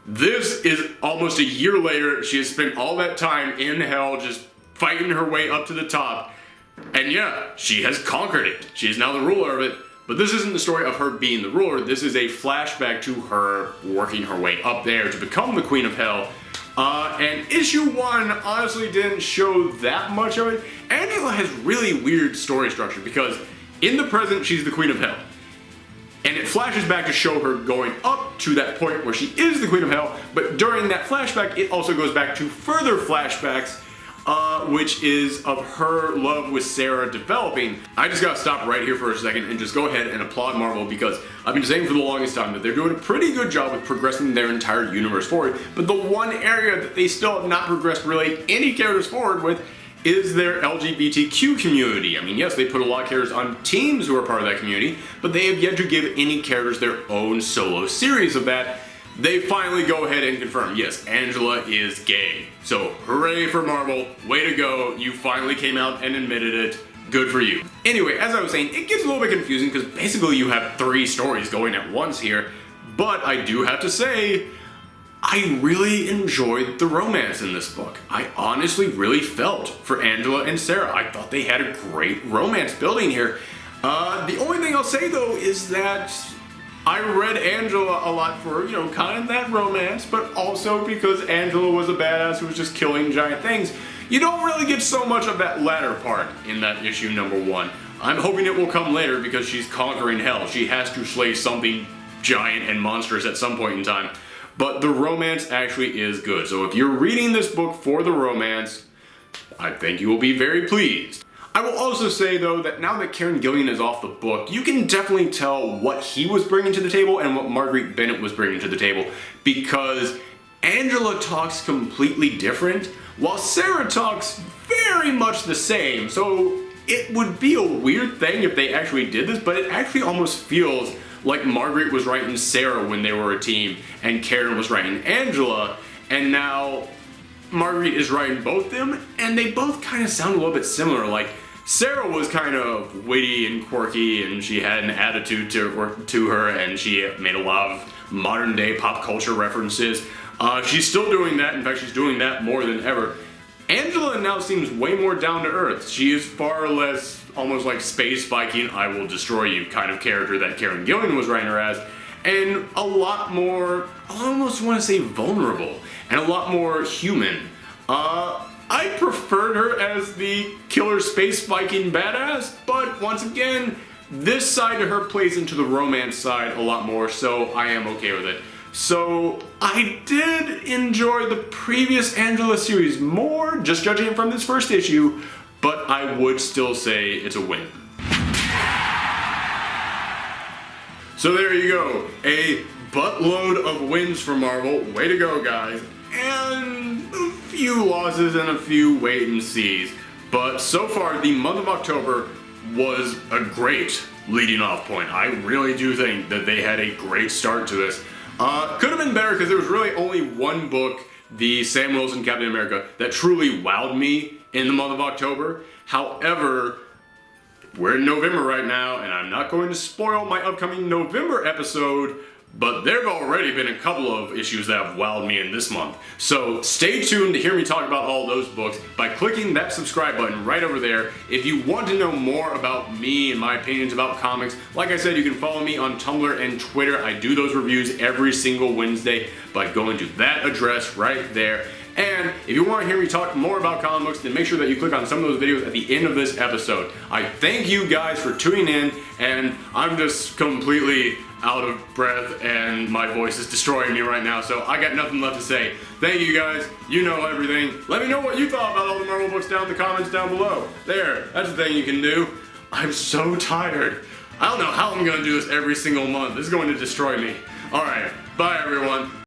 This is almost a year later. She has spent all that time in Hell just fighting her way up to the top. And yeah, she has conquered it. She is now the ruler of it. But this isn't the story of her being the ruler. This is a flashback to her working her way up there to become the Queen of Hel. And issue 1 honestly didn't show that much of it. Angela has really weird story structure because in the present, she's the Queen of Hel. And it flashes back to show her going up to that point where she is the Queen of Hel, but during that flashback, it also goes back to further flashbacks, which is of her love with Sarah developing. I just gotta stop right here for a second and just go ahead and applaud Marvel because I've been saying for the longest time that they're doing a pretty good job with progressing their entire universe forward, but the one area that they still have not progressed really any characters forward with is their LGBTQ community. I mean, yes, they put a lot of characters on teams who are part of that community, but they have yet to give any characters their own solo series of that. They finally go ahead and confirm, yes, Angela is gay. So, hooray for Marvel, way to go, you finally came out and admitted it, good for you. Anyway, as I was saying, it gets a little bit confusing because basically you have 3 stories going at once here, but I do have to say, I really enjoyed the romance in this book. I honestly really felt for Angela and Sarah. I thought they had a great romance building here. The only thing I'll say though is that I read Angela a lot for, you know, kind of that romance, but also because Angela was a badass who was just killing giant things. You don't really get so much of that latter part in that issue number 1. I'm hoping it will come later because she's conquering Hell. She has to slay something giant and monstrous at some point in time. But the romance actually is good. So if you're reading this book for the romance, I think you will be very pleased. I will also say though that now that Kieran Gillen is off the book, you can definitely tell what he was bringing to the table and what Marguerite Bennett was bringing to the table, because Angela talks completely different while Sarah talks very much the same. So it would be a weird thing if they actually did this, but it actually almost feels like Marguerite was writing Sarah when they were a team and Karen was writing Angela, and now Marguerite is writing both them, and they both kind of sound a little bit similar. Like, Sarah was kind of witty and quirky, and she had an attitude to her, and she made a lot of modern day pop culture references. She's still doing that. In fact, she's doing that more than ever. Angela now seems way more down to earth. She is far less almost like space Viking, I will destroy you kind of character that Karen Gillen was writing her as, and a lot more, I almost want to say vulnerable, and a lot more human. I preferred her as the killer space Viking badass, but once again, this side to her plays into the romance side a lot more, so I am okay with it. So I did enjoy the previous Angela series more, just judging it from this first issue, but I would still say it's a win. So there you go, a buttload of wins for Marvel, way to go guys, and a few losses and a few wait and sees. But so far, the month of October was a great leading off point. I really do think that they had a great start to this. Could have been better because there was really only one book, the Sam Wilson Captain America, that truly wowed me in the month of October. However, we're in November right now, and I'm not going to spoil my upcoming November episode, but there have already been a couple of issues that have wowed me in this month. So stay tuned to hear me talk about all those books by clicking that subscribe button right over there. If you want to know more about me and my opinions about comics, like I said, you can follow me on Tumblr and Twitter. I do those reviews every single Wednesday by going to that address right there. And if you want to hear me talk more about comic books, then make sure that you click on some of those videos at the end of this episode. I thank you guys for tuning in, and I'm just completely out of breath and my voice is destroying me right now, so I got nothing left to say. Thank you guys, you know everything. Let me know what you thought about all the Marvel books down in the comments down below. There, that's the thing you can do. I'm so tired. I don't know how I'm gonna do this every single month. This is going to destroy me. Alright, bye everyone.